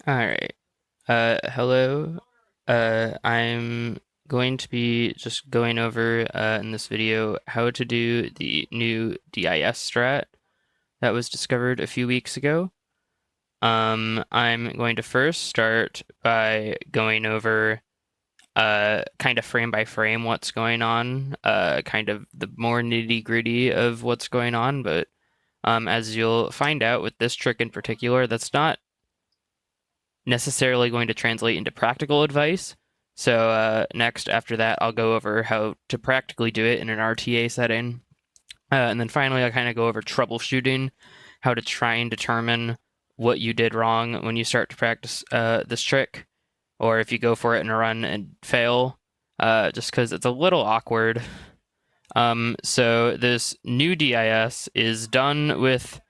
All right. Hello. I'm going to be just going over in this video how to do the new DIS strat that was discovered a few weeks ago. I'm going to first start by going over kind of frame by frame what's going on, kind of the more nitty-gritty of what's going on, but as you'll find out with this trick in particular, that's not necessarily going to translate into practical advice. So next, after that, I'll go over how to practically do it in an RTA setting. And then finally, I'll kind of go over troubleshooting, how to try and determine what you did wrong when you start to practice this trick, or if you go for it in a run and fail, just because it's a little awkward. So this new DIS is done with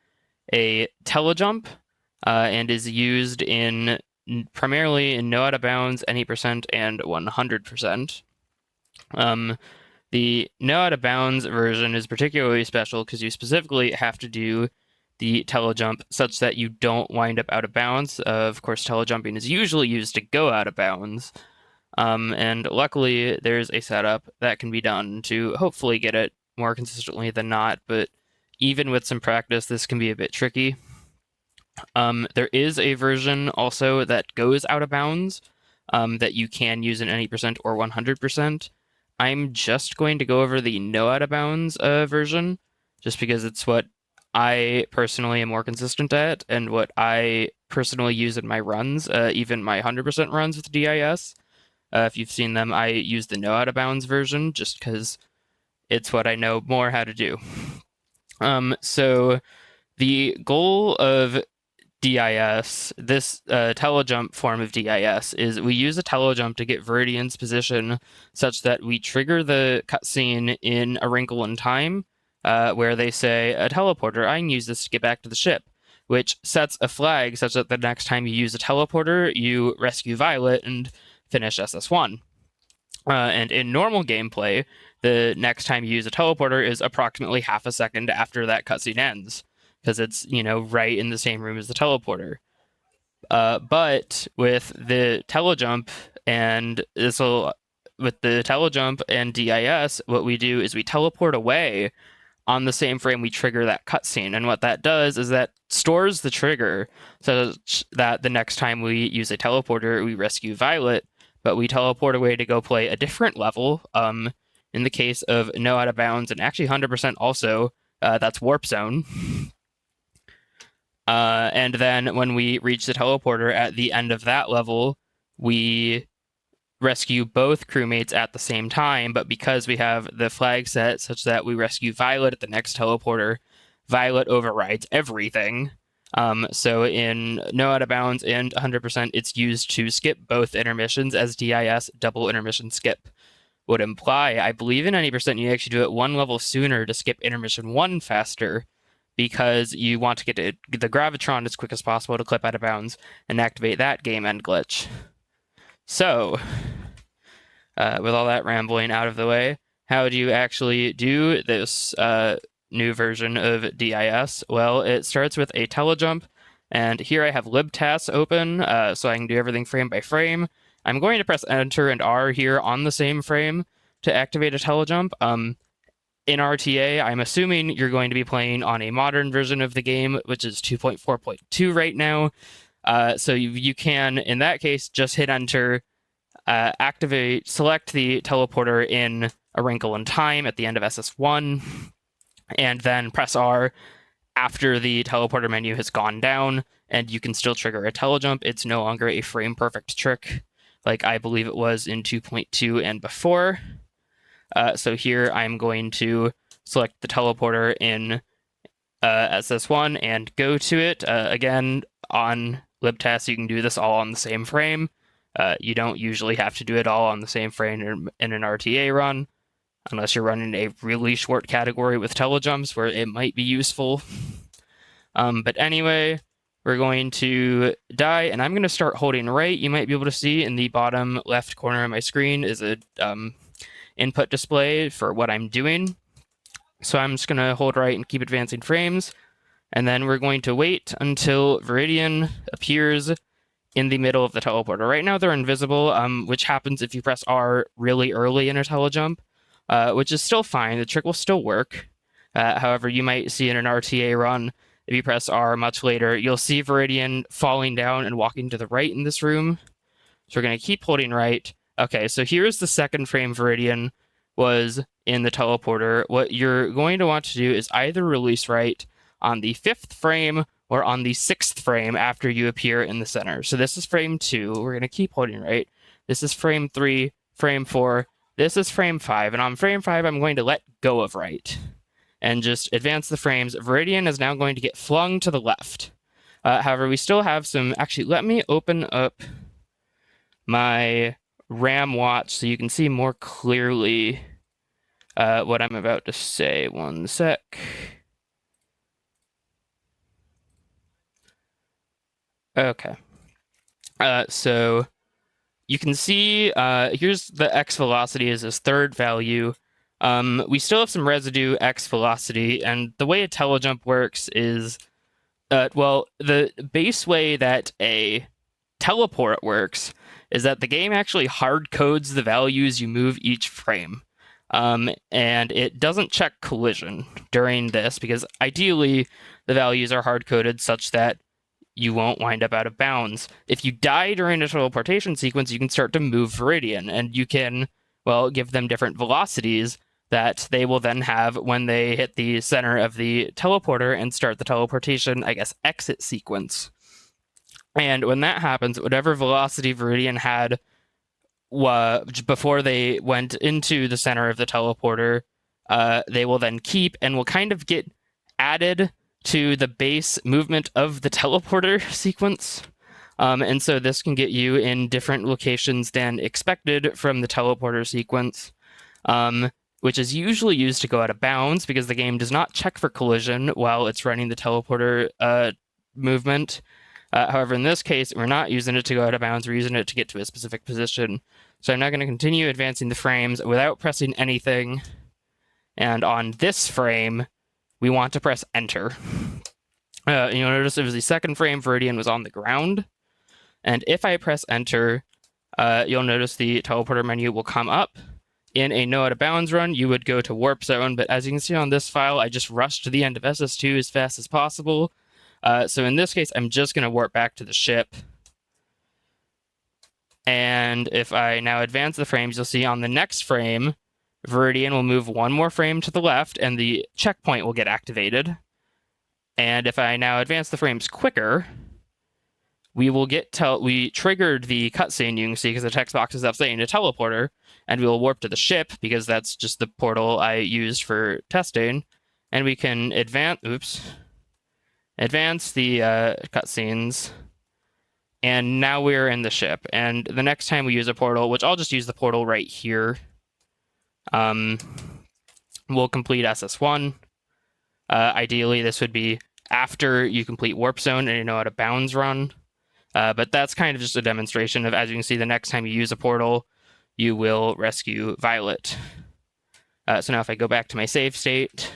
a telejump and is used in primarily in no out of bounds, any percent, and 100%. The no out of bounds version is particularly special because you specifically have to do the telejump such that you don't wind up out of bounds. Of course, telejumping is usually used to go out of bounds. And luckily, there's a setup that can be done to hopefully get it more consistently than not, but even with some practice, this can be a bit tricky. There is a version also that goes out of bounds that you can use in any percent or 100%. I'm just going to go over the no out of bounds version, just because it's what I personally am more consistent at and what I personally use in my runs, even my 100% runs with DIS. If you've seen them, I use the no out of bounds version just because it's what I know more how to do. So the goal of DIS, this telejump form of DIS, is we use a telejump to get Viridian's position such that we trigger the cutscene in A Wrinkle in Time, where they say, a teleporter, I can use this to get back to the ship, which sets a flag such that the next time you use a teleporter, you rescue Violet and finish SS1. And in normal gameplay, the next time you use a teleporter is approximately half a second after that cutscene ends, because it's, right in the same room as the teleporter. But with the telejump with the telejump and DIS, what we do is we teleport away on the same frame we trigger that cutscene. And what that does is that stores the trigger so that the next time we use a teleporter, we rescue Violet, but we teleport away to go play a different level. In the case of No Out of Bounds, and actually 100% also, that's Warp Zone. And then when we reach the teleporter at the end of that level, we rescue both crewmates at the same time, but because we have the flag set such that we rescue Violet at the next teleporter, Violet overrides everything. So in No Out of Bounds and 100%, it's used to skip both intermissions as DIS double intermission skip would imply. I believe in any percent you actually do it one level sooner to skip intermission 1 faster because you want to get to the Gravitron as quick as possible to clip out of bounds and activate that game end glitch. So, with all that rambling out of the way, how do you actually do this new version of DIS? Well, it starts with a telejump, and here I have libtasks open, so I can do everything frame by frame. I'm going to press Enter and R here on the same frame to activate a telejump. In RTA, I'm assuming you're going to be playing on a modern version of the game, which is 2.4.2 right now. So you can, in that case, just hit Enter, select the teleporter in A Wrinkle in Time at the end of SS1, and then press R after the teleporter menu has gone down, and you can still trigger a telejump. It's no longer a frame perfect trick like I believe it was in 2.2 and before. So here I'm going to select the teleporter in SS1 and go to it. Again, on libtasks, you can do this all on the same frame. You don't usually have to do it all on the same frame in an RTA run, unless you're running a really short category with telejumps where it might be useful. But anyway, we're going to die, and I'm going to start holding right. You might be able to see in the bottom left corner of my screen is a input display for what I'm doing. So I'm just going to hold right and keep advancing frames. And then we're going to wait until Viridian appears in the middle of the teleporter. Right now they're invisible, which happens if you press R really early in a telejump, which is still fine. The trick will still work. However, you might see in an RTA run, if you press R much later, you'll see Viridian falling down and walking to the right in this room. So we're going to keep holding right. Okay, so here's the second frame Viridian was in the teleporter. What you're going to want to do is either release right on the 5th frame or on the 6th frame after you appear in the center. So this is frame 2. We're going to keep holding right. This is frame 3, frame 4. This is frame 5. And on frame 5, I'm going to let go of right and just advance the frames. Viridian is now going to get flung to the left. However, we still have some... Actually, let me open up my RAM watch so you can see more clearly what I'm about to say. One sec. Okay. So you can see here's the x velocity as this third value. We still have some residue x velocity, and the way a telejump works is, well, the base way that a teleport works is that the game actually hard codes the values you move each frame. And it doesn't check collision during this because ideally the values are hard coded such that you won't wind up out of bounds. If you die during a teleportation sequence, you can start to move Viridian, and you can, well, give them different velocities that they will then have when they hit the center of the teleporter and start the teleportation, I guess, exit sequence. And when that happens, whatever velocity Viridian had before they went into the center of the teleporter, they will then keep and will kind of get added to the base movement of the teleporter sequence. And so this can get you in different locations than expected from the teleporter sequence, which is usually used to go out of bounds because the game does not check for collision while it's running the teleporter movement. However, in this case, we're not using it to go out of bounds. We're using it to get to a specific position. So I'm now going to continue advancing the frames without pressing anything. And on this frame, we want to press enter. You'll notice it was the second frame, Viridian was on the ground. And if I press enter, you'll notice the teleporter menu will come up. In a no out of bounds run, you would go to warp zone, but as you can see on this file, I just rushed to the end of SS2 as fast as possible. So in this case, I'm just going to warp back to the ship. And if I now advance the frames, you'll see on the next frame, Viridian will move one more frame to the left, and the checkpoint will get activated. And if I now advance the frames quicker, we will we triggered the cutscene, you can see, because the text box is up saying a teleporter, and we will warp to the ship, because that's just the portal I used for testing. And we can advance the cutscenes, and now we're in the ship. And the next time we use a portal, which I'll just use the portal right here, we'll complete SS1. Ideally, this would be after you complete Warp Zone and you know how to bounds run. But that's kind of just a demonstration of, as you can see, the next time you use a portal, you will rescue Violet. So now if I go back to my save state,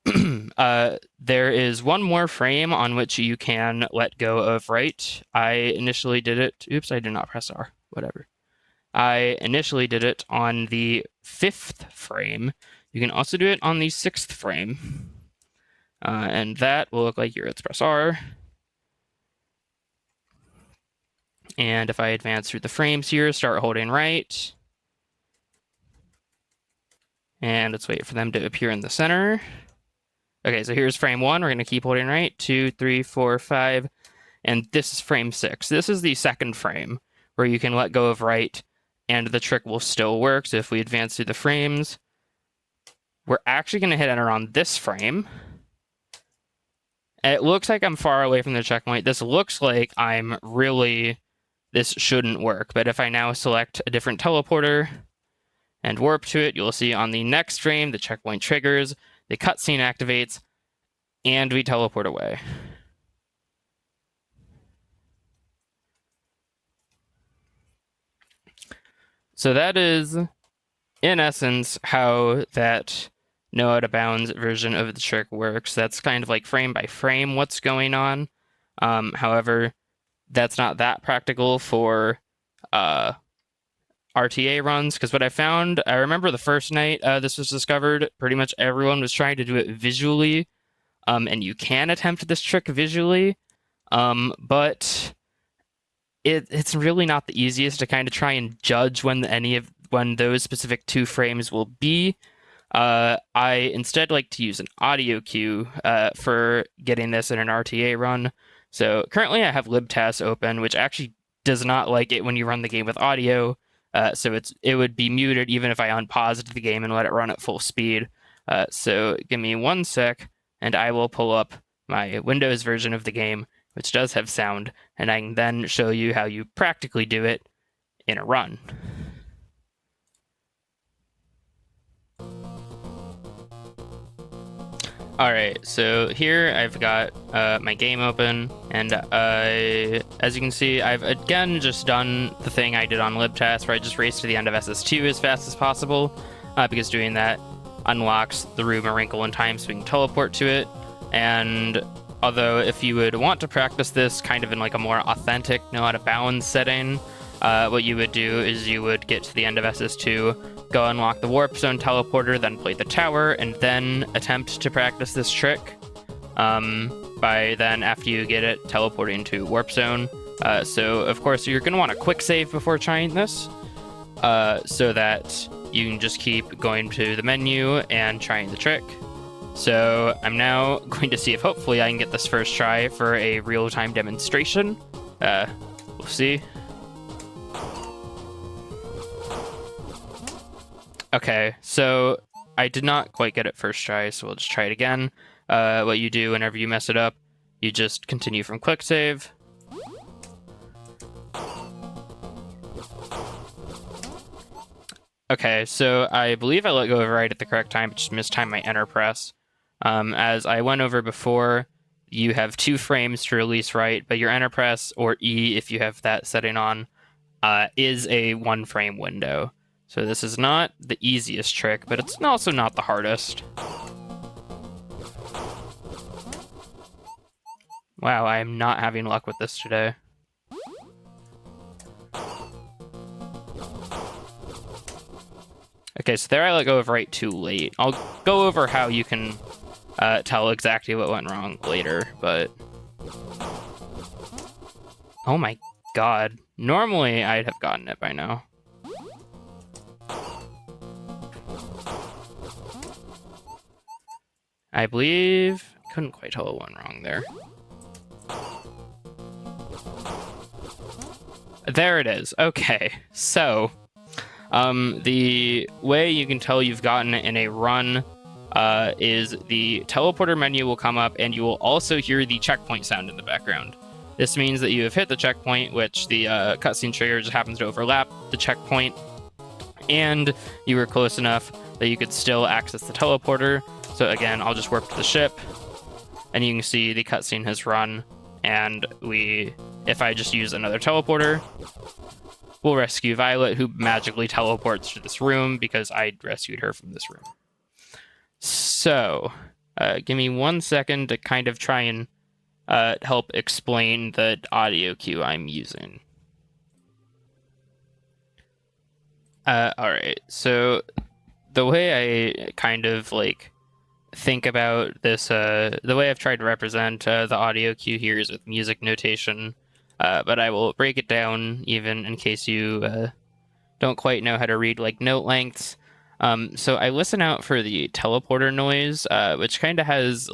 there is one more frame on which you can let go of right. I initially did it... Oops, I did not press R. Whatever. I initially did it on the 5th frame. You can also do it on the 6th frame. And that will look like here. Let's press R. And if I advance through the frames here, start holding right. And let's wait for them to appear in the center. Okay, so here's frame 1. We're going to keep holding right. 2, 3, 4, 5. And this is frame 6. This is the second frame where you can let go of right and the trick will still work. So if we advance through the frames, we're actually going to hit enter on this frame. And it looks like I'm far away from the checkpoint. This looks like I'm really... This shouldn't work. But if I now select a different teleporter and warp to it, you'll see on the next frame, the checkpoint triggers, the cutscene activates, and we teleport away. So that is, in essence, how that no out of bounds version of the trick works. That's kind of like frame by frame what's going on. However, that's not that practical for RTA runs, because what I found, I remember the first night this was discovered, pretty much everyone was trying to do it visually, and you can attempt this trick visually, but it's really not the easiest to kind of try and judge when those specific 2 frames will be. I instead like to use an audio cue for getting this in an RTA run. So currently I have libtas open, which actually does not like it when you run the game with audio. So it would be muted even if I unpaused the game and let it run at full speed. So give me 1 sec, and I will pull up my Windows version of the game, which does have sound, and I can then show you how you practically do it in a run. Alright, so here I've got my game open, and as you can see, I've again just done the thing I did on libtas, where I just raced to the end of SS2 as fast as possible, because doing that unlocks the room a wrinkle in time so we can teleport to it. And although if you would want to practice this kind of in like a more authentic no out of bounds setting, what you would do is you would get to the end of SS2, go unlock the warp zone teleporter, then play the tower, and then attempt to practice this trick. By then, after you get it, teleporting to warp zone. So of course you're going to want a quick save before trying this, so that you can just keep going to the menu and trying the trick. So I'm now going to see if hopefully I can get this first try for a real-time demonstration. We'll see. Okay, so I did not quite get it first try, so we'll just try it again. What you do whenever you mess it up, you just continue from quick save. Okay, so I believe I let go of right at the correct time, but just mistimed my enter press. As I went over before, you have 2 frames to release right, but your enter press, or E if you have that setting on, is a 1-frame window. So this is not the easiest trick, but it's also not the hardest. Wow, I am not having luck with this today. Okay, so there I let go of right too late. I'll go over how you can tell exactly what went wrong later, but... Oh my god. Normally, I'd have gotten it by now. I believe... I couldn't quite tell what went wrong there. There it is. Okay, so... the way you can tell you've gotten it in a run is the teleporter menu will come up, and you will also hear the checkpoint sound in the background. This means that you have hit the checkpoint, which the cutscene trigger just happens to overlap the checkpoint, and you were close enough that you could still access the teleporter. So again, I'll just warp to the ship, and you can see the cutscene has run, and if I just use another teleporter, we'll rescue Violet, who magically teleports to this room because I rescued her from this room. So, give me 1 second to kind of try and help explain the audio cue I'm using. Alright, so the way I kind of think about this, the way I've tried to represent the audio cue here is with music notation, but I will break it down even in case you don't quite know how to read note lengths. So I listen out for the teleporter noise, which kind of has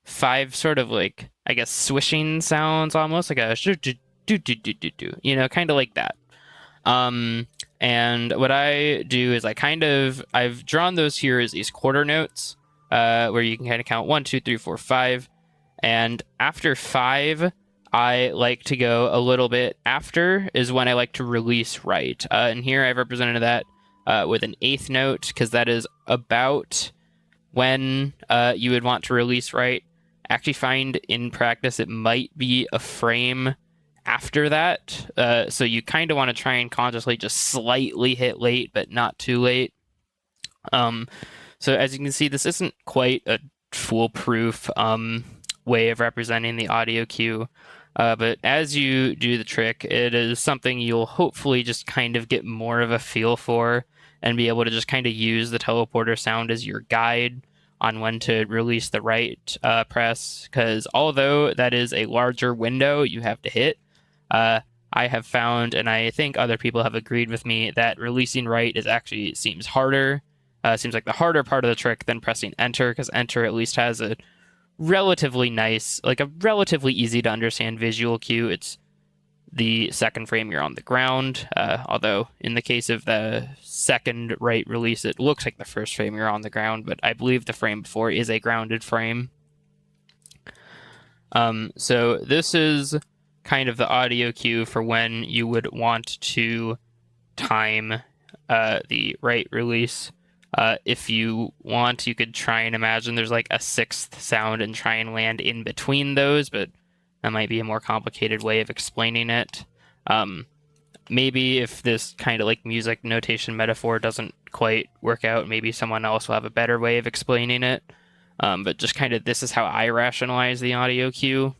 5 sort of I guess swishing sounds, almost like a kind of like that. And what I do is I've drawn those here as these quarter notes, where you can kind of count 1, 2, 3, 4, 5, and after 5, I like to go a little bit after is when I like to release right. And here I've represented that with an 8th note, because that is about when you would want to release right. I actually find in practice it might be a frame after that. So you kind of want to try and consciously just slightly hit late, but not too late. So as you can see, this isn't quite a foolproof way of representing the audio cue. But as you do the trick, it is something you'll hopefully just kind of get more of a feel for and be able to just kind of use the teleporter sound as your guide on when to release the right press. Because although that is a larger window you have to hit, I have found, and I think other people have agreed with me, that releasing right is actually seems harder. Seems like the harder part of the trick than pressing enter, because enter at least has a relatively nice, like a relatively easy to understand visual cue. It's the second frame you're on the ground, although in the case of the second right release, it looks like the first frame you're on the ground, but I believe the frame before is a grounded frame. So this is kind of the audio cue for when you would want to time the right release. If you want, you could try and imagine there's like a sixth sound and try and land in between those, but that might be a more complicated way of explaining it. Maybe if this kind of like music notation metaphor doesn't quite work out, maybe someone else will have a better way of explaining it. But just kind of this is how I rationalize the audio cue.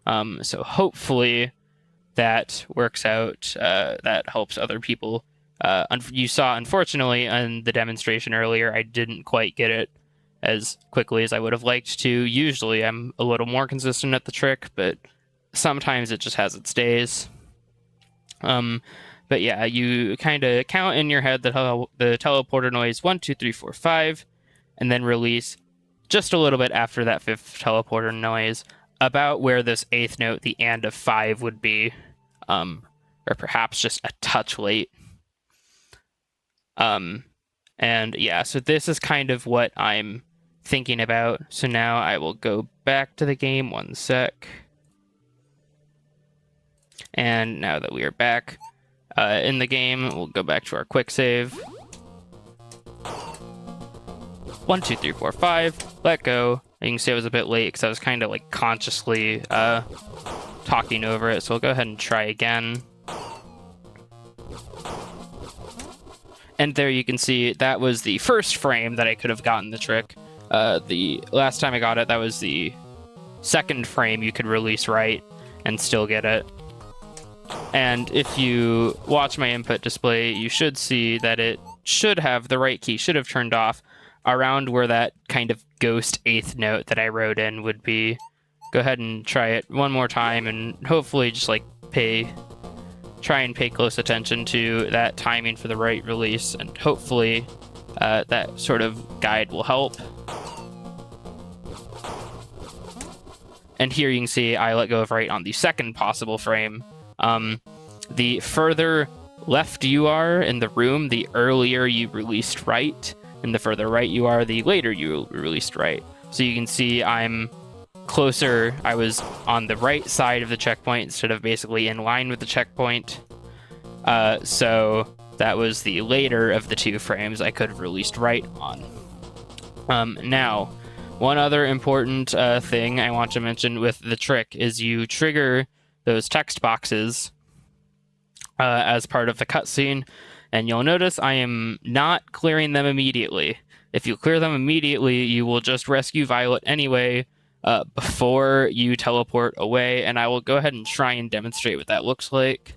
So hopefully that works out. That helps other people. You saw, unfortunately, in the demonstration earlier, I didn't quite get it as quickly as I would have liked to. Usually I'm a little more consistent at the trick, but sometimes it just has its days. But yeah, you kind of count in your head the teleporter noise 1, 2, 3, 4, 5, and then release just a little bit after that fifth teleporter noise, about where this eighth note, the and of 5, would be, or perhaps just a touch late. And yeah, so this is kind of what I'm thinking about. So now I will go back to the game, one sec. And now that we are back in the game, we'll go back to our quick save. 1, 2, 3, 4, 5, let go. You can see I was a bit late because I was kind of like consciously talking over it. So I'll go ahead and try again. And there you can see that was the first frame that I could have gotten the trick. The last time I got it, that was the second frame you could release right and still get it. And if you watch my input display, you should see that it should have the right key, should have turned off around where that kind of ghost eighth note that I wrote in would be. Go ahead and try it one more time and hopefully just like try and pay close attention to that timing for the right release, and hopefully that sort of guide will help. And here you can see I let go of right on the second possible frame. The further left you are in the room, the earlier you released right, and the further right you are, the later you released right. So you can see I'm closer. I was on the right side of the checkpoint instead of basically in line with the checkpoint. So that was the later of the two frames I could have released right on. Now, one other important thing I want to mention with the trick is you trigger those text boxes as part of the cutscene, and you'll notice I am not clearing them immediately. If you clear them immediately, you will just rescue Violet anyway before you teleport away, and I will go ahead and try and demonstrate what that looks like.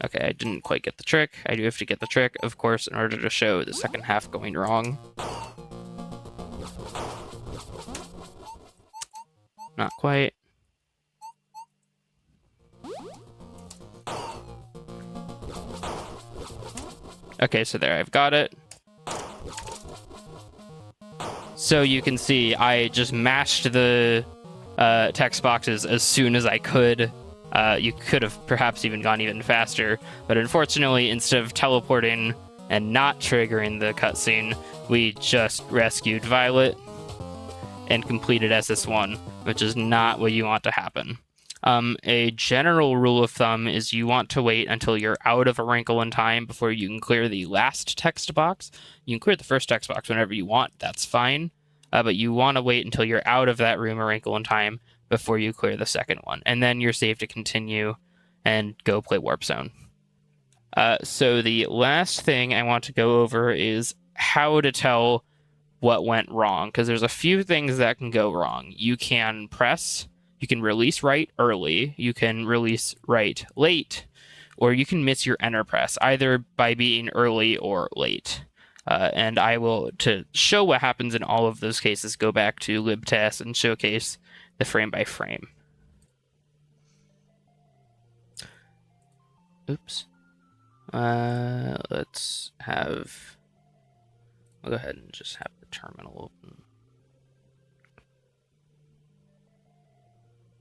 Okay, I didn't quite get the trick. I do have to get the trick, of course, in order to show the second half going wrong. Not quite. Okay, so there, I've got it. So you can see I just mashed the text boxes as soon as I could. You could have perhaps even gone even faster, but unfortunately, instead of teleporting and not triggering the cutscene, we just rescued Violet and completed SS1, which is not what you want to happen. A general rule of thumb is you want to wait until you're out of A Wrinkle in Time before you can clear the last text box. You can clear the first text box whenever you want, that's fine. But you want to wait until you're out of that room A Wrinkle in Time before you clear the second one. And then you're safe to continue and go play Warp Zone. So the last thing I want to go over is how to tell what went wrong, because there's a few things that can go wrong. You can release write early, you can release write late, or you can miss your enter press, either by being early or late. And I will, to show what happens in all of those cases, go back to libtest and showcase the frame by frame. Oops. Let's have, I'll go ahead and just have the terminal open.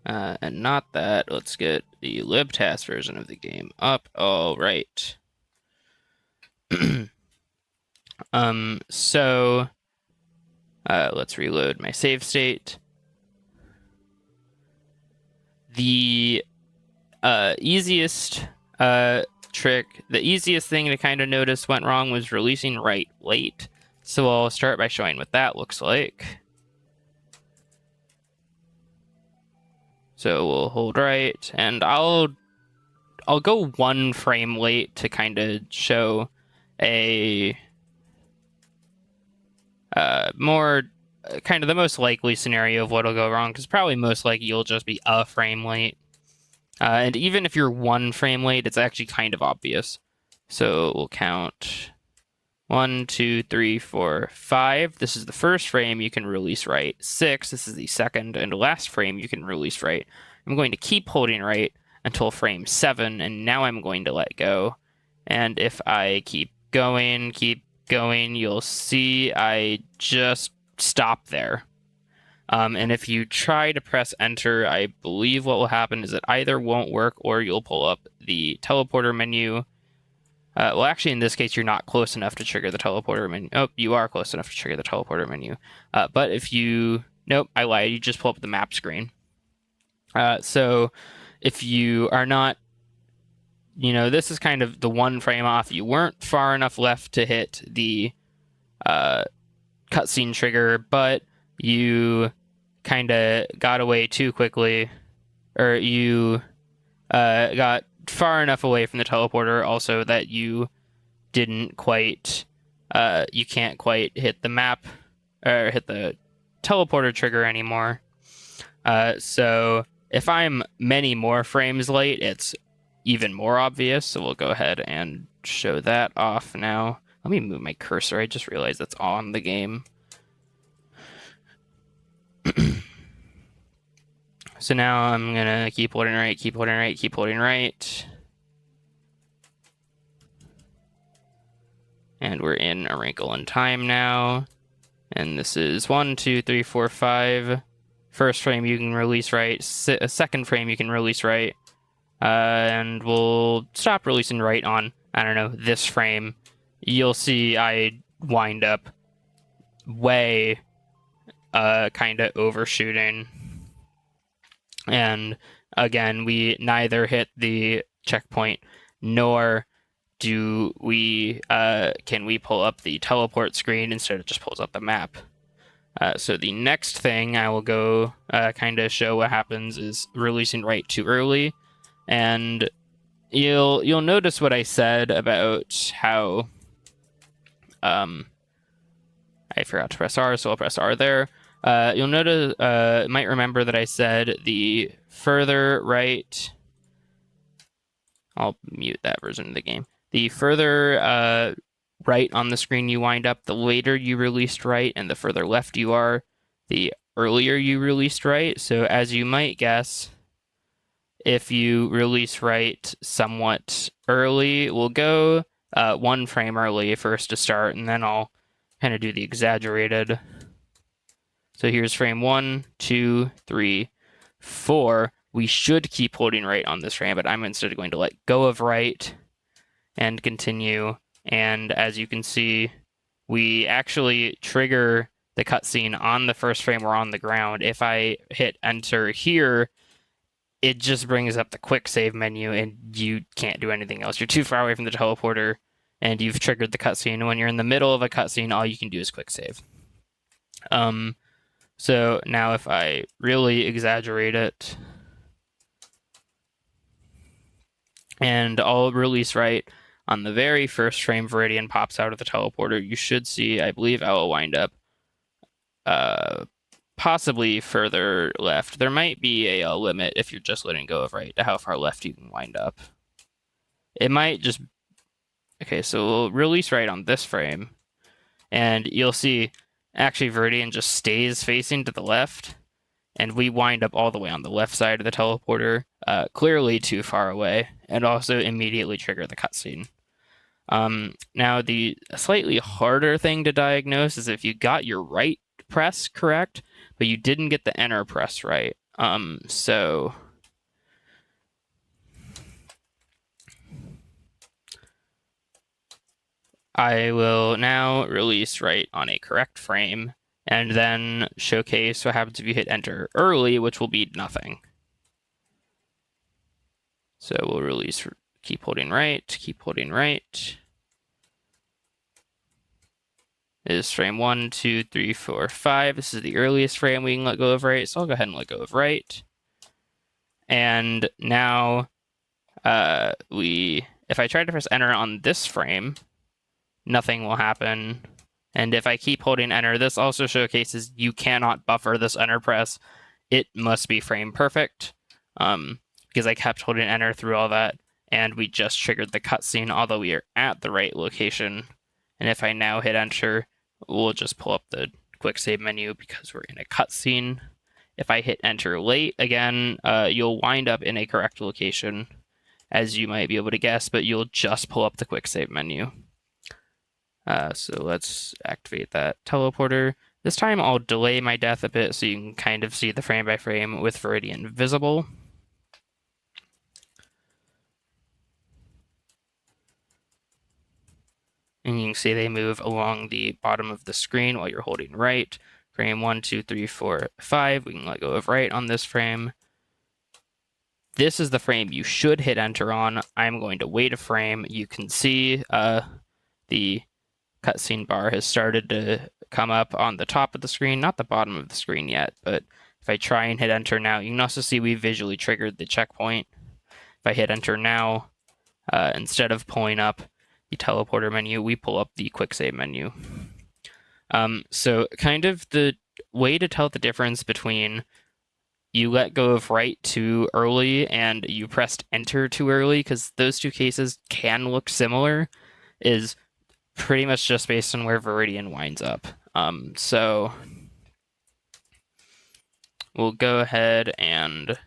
And not that, let's get the libtest version of the game up. All right. So let's reload my save state. The easiest the easiest thing to kind of notice went wrong was releasing write late. So I'll start by showing what that looks like. So we'll hold right, and I'll go one frame late to kind of show a more kind of the most likely scenario of what'll go wrong, because probably most likely you'll just be a frame late. And even if you're one frame late, it's actually kind of obvious. So we'll count 1, 2, 3, 4, 5. This is the first frame you can release right. 6, this is the second and last frame you can release right. I'm going to keep holding right until frame 7, and now I'm going to let go. And if I keep going, you'll see I just stop there. And if you try to press enter, I believe what will happen is it either won't work or you'll pull up the teleporter menu. Well, actually, in this case, you're not close enough to trigger the teleporter menu. Oh, you are close enough to trigger the teleporter menu. But if you... Nope, I lied. You just pull up the map screen. So if you are not... You know, this is kind of the one frame off. You weren't far enough left to hit the cutscene trigger, but you kind of got away too quickly, or you got far enough away from the teleporter also that you didn't quite, you can't quite hit the map, or hit the teleporter trigger anymore. So if I'm many more frames late, it's even more obvious, so we'll go ahead and show that off now. Let me move my cursor, I just realized that's on the game. So now I'm gonna keep holding right, keep holding right, keep holding right. And we're in A Wrinkle in Time now. And this is 1, 2, 3, 4, 5. First frame you can release right, second frame you can release right. And we'll stop releasing right on, I don't know, this frame. You'll see I wind up way kind of overshooting. And again, we neither hit the checkpoint nor do we can we pull up the teleport screen. Instead it just pulls up the map. So the next thing I will go kind of show what happens is releasing right too early. And you'll notice what I said about how I forgot to press R, so I'll press R there. You'll notice, might remember that I said the further right, I'll mute that version of the game. The further right on the screen you wind up, the later you released right, and the further left you are, the earlier you released right. So as you might guess, if you release right somewhat early, we'll go one frame early first to start, and then I'll kind of do the exaggerated. So here's frame 1, 2, 3, 4. We should keep holding right on this frame, but I'm instead going to let go of right and continue. And as you can see, we actually trigger the cutscene on the first frame we're on the ground. If I hit enter here, it just brings up the quick save menu and you can't do anything else. You're too far away from the teleporter and you've triggered the cutscene. When you're in the middle of a cutscene, all you can do is quick save. So now if I really exaggerate it, and I'll release right on the very first frame Viridian pops out of the teleporter, you should see, I believe I will wind up possibly further left. There might be a limit if you're just letting go of right to how far left you can wind up. It might just... Okay, so we'll release right on this frame, and you'll see actually Viridian just stays facing to the left, and we wind up all the way on the left side of the teleporter, clearly too far away, and also immediately trigger the cutscene. Now, the slightly harder thing to diagnose is if you got your right press correct, but you didn't get the enter press right. So I will now release right on a correct frame, and then showcase what happens if you hit enter early, which will be nothing. So we'll release, keep holding right, keep holding right. This is frame 1, 2, 3, 4, 5. This is the earliest frame we can let go of right, so I'll go ahead and let go of right. And now if I try to press enter on this frame, nothing will happen. And if I keep holding enter, this also showcases you cannot buffer this enter press. It must be frame perfect, because I kept holding enter through all that, and we just triggered the cutscene, although we are at the right location. And if I now hit enter, we'll just pull up the quick save menu because we're in a cutscene. If I hit enter late, again, you'll wind up in a correct location, as you might be able to guess, but you'll just pull up the quick save menu. So let's activate that teleporter. This time I'll delay my death a bit so you can kind of see the frame by frame with Viridian visible. And you can see they move along the bottom of the screen while you're holding right. Frame 1, 2, 3, 4, 5. We can let go of right on this frame. This is the frame you should hit enter on. I'm going to wait a frame. You can see the cutscene bar has started to come up on the top of the screen, not the bottom of the screen yet, but if I try and hit enter now, you can also see we visually triggered the checkpoint. If I hit enter now, instead of pulling up the teleporter menu, we pull up the quick save menu. So kind of the way to tell the difference between you let go of right too early and you pressed enter too early, because those two cases can look similar, is pretty much just based on where Viridian winds up. So we'll go ahead and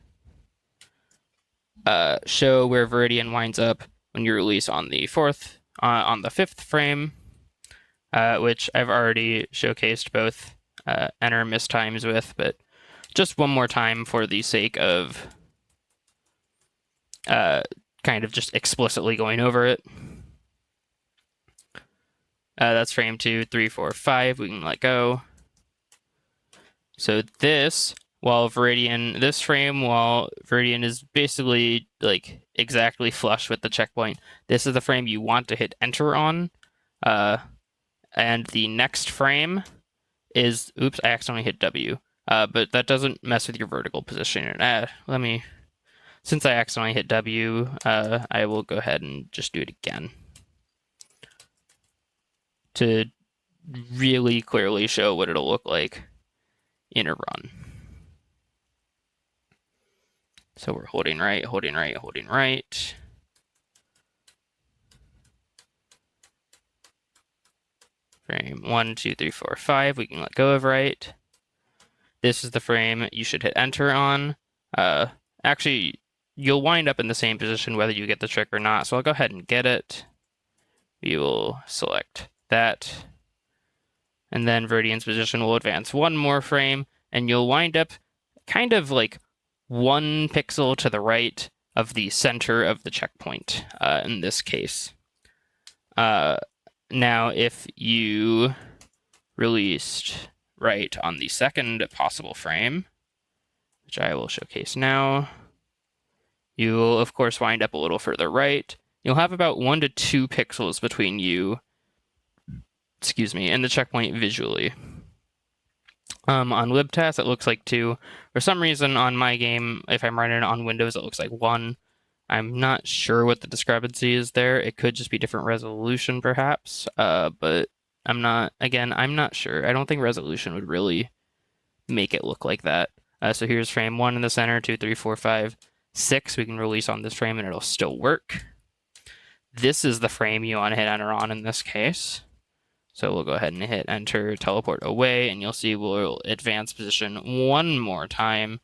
show where Viridian winds up when you release on the fifth frame, which I've already showcased both enter mistimes with, but just one more time for the sake of kind of just explicitly going over it. That's frame 2, 3, 4, 5. We can let go. So this frame, while Viridian is basically like exactly flush with the checkpoint, this is the frame you want to hit enter on. And the next frame is, oops, I accidentally hit W. But that doesn't mess with your vertical position. Since I accidentally hit W, I will go ahead and just do it again to really clearly show what it'll look like in a run. So we're holding right, holding right, holding right. Frame 1, 2, 3, 4, 5. We can let go of right. This is the frame you should hit enter on. Actually, you'll wind up in the same position whether you get the trick or not, so I'll go ahead and get it. We will select that. And then Viridian's position will advance one more frame, and you'll wind up kind of like 1 pixel to the right of the center of the checkpoint in this case. Now, if you released right on the second possible frame, which I will showcase now, you will, of course, wind up a little further right. You'll have about 1 to 2 pixels between you, and the checkpoint visually. On libtest, it looks like 2. For some reason, on my game, if I'm running it on Windows, it looks like 1. I'm not sure what the discrepancy is there. It could just be different resolution, perhaps, but I'm not sure. I don't think resolution would really make it look like that. So here's frame 1 in the center, 2, 3, 4, 5, 6. We can release on this frame and it'll still work. This is the frame you want to hit enter on in this case. So we'll go ahead and hit enter, teleport away, and you'll see we'll advance position one more time.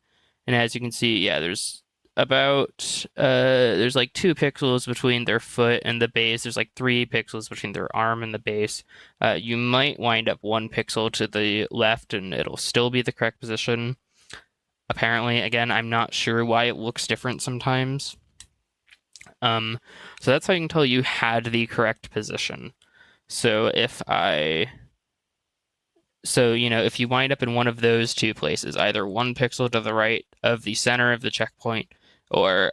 And as you can see, yeah, there's about, there's like 2 pixels between their foot and the base. There's like 3 pixels between their arm and the base. You might wind up 1 pixel to the left and it'll still be the correct position. Apparently, again, I'm not sure why it looks different sometimes. So that's how you can tell you had the correct position. So if you wind up in one of those 2 places, either 1 pixel to the right of the center of the checkpoint or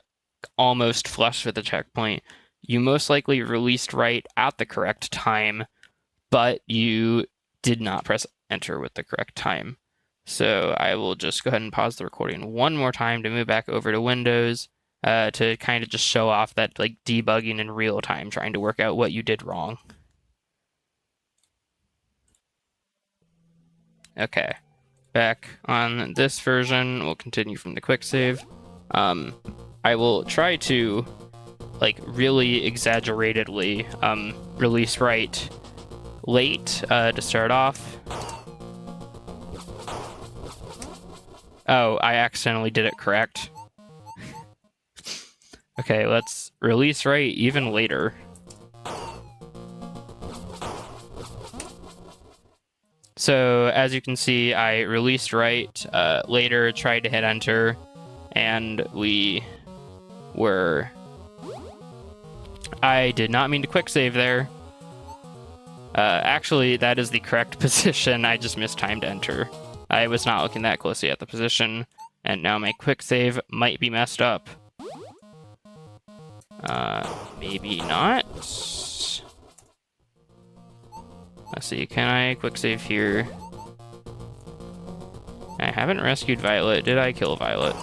almost flush with the checkpoint, you most likely released right at the correct time, but you did not press enter with the correct time. So I will just go ahead and pause the recording one more time to move back over to Windows to kind of just show off that like debugging in real time, trying to work out what you did wrong. Okay, back on this version, we'll continue from the quick save. I will try to like really exaggeratedly release right late to start off. Oh, I accidentally did it correct. Okay, let's release right even later. So as you can see, I released right later, tried to hit enter, and I did not mean to quick save there. Actually, that is the correct position. I just mistimed enter. I was not looking that closely at the position, and now my quick save might be messed up. Maybe not. Let's see, can I quick save here? I haven't rescued Violet. Did I kill Violet?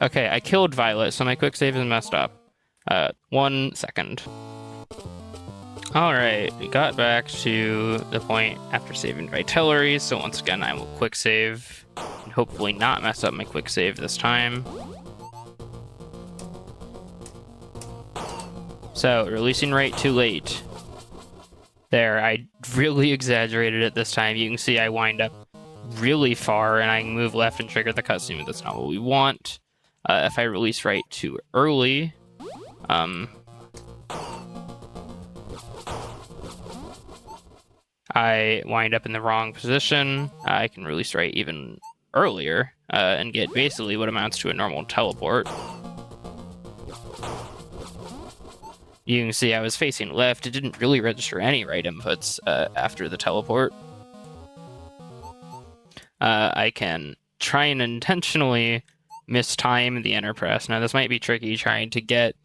Okay, I killed Violet, so my quick save is messed up. 1 second. Alright, we got back to the point after saving Vitellory, so once again I will quick save, and hopefully not mess up my quick save this time. So, releasing right too late. There, I really exaggerated it this time. You can see I wind up really far, and I can move left and trigger the cutscene, but that's not what we want. If I release right too early, I wind up in the wrong position. I can release right even earlier and get basically what amounts to a normal teleport. You can see I was facing left. It didn't really register any right inputs after the teleport. I can try and intentionally mistime the enter press. Now, this might be tricky trying to get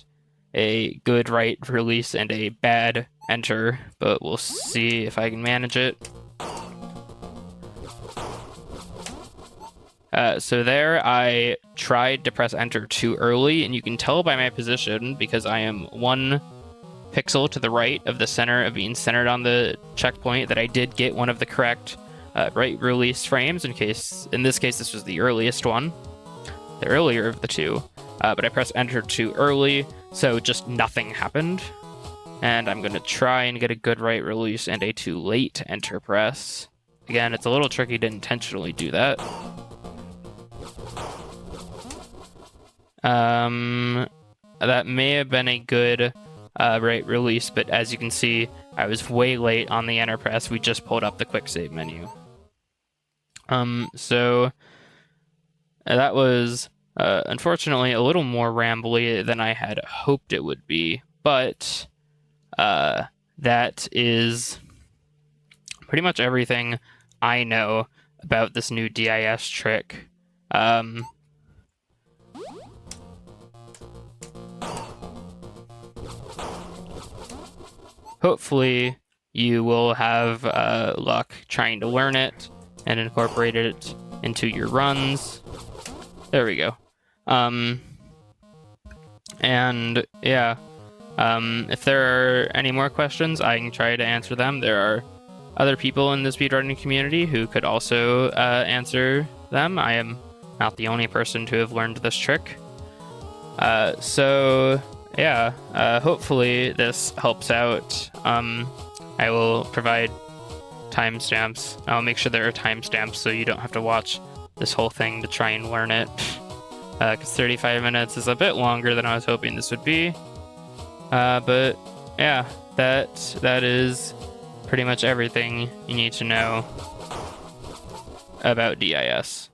a good right release and a bad enter, but we'll see if I can manage it. So there, I tried to press enter too early, and you can tell by my position, because I am 1 pixel to the right of the center of being centered on the checkpoint, that I did get one of the correct right release frames, in this case this was the earliest one, the earlier of the 2, but I pressed enter too early, so just nothing happened. And I'm going to try and get a good right release and a too late enter press. Again, it's a little tricky to intentionally do that. That may have been a good right release, but as you can see, I was way late on the enter press. We just pulled up the quick save menu. So that was unfortunately a little more rambly than I had hoped it would be, but that is pretty much everything I know about this new DIS trick. Hopefully you will have luck trying to learn it and incorporate it into your runs. There we go. And yeah, If there are any more questions, I can try to answer them. There are other people in the speedrunning community who could also answer them. I am not the only person to have learned this trick. So yeah, hopefully this helps out. I will provide timestamps. I'll make sure there are timestamps so you don't have to watch this whole thing to try and learn it. Because 35 minutes is a bit longer than I was hoping this would be. But yeah, that is pretty much everything you need to know about DIS.